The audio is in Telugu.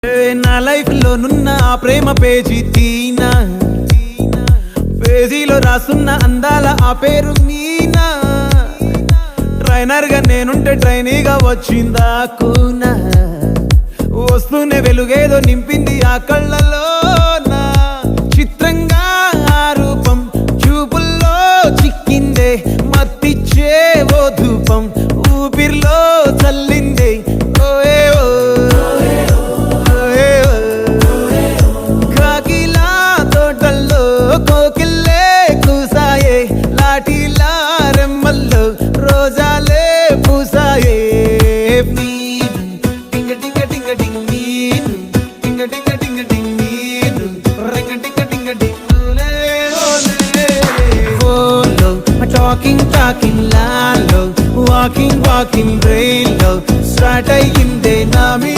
నా లైఫ్ లో నున్న ఆ ప్రేమ పేజీ తీనా, పేజీలో రాసున్న అందాల ఆ పేరు మీనా. ట్రైనర్ గా నేనుంటే ట్రైనీగా వచ్చిందా కూనా, వస్తూనే వెలుగేదో నింపింది ఆ కళ్ళలో. చిత్రంగా ఆ రూపం చూపుల్లో చిక్కిందే, మత్తిచ్చే ఓ ధూపం ఊపిరిలో చల్లిందే. కాకిలా తోటల్లో కోకిల్లే కూసాయే, లాఠీలా రెమ్మల్లో రోజాలే పూసాయే. టింగ టింగ టింగ టింగ్ నీరు, టింగ టింగ టింగ టింగ్ నీరు, రింగ టింగ టింగ టింగులే ఓలో. టాకింగ్ టాకింగ్ లాలో, వాకింగ్ వాకింగ్ బ్రెయిన్ లో స్టార్ట్ అయ్యిందే నా మీ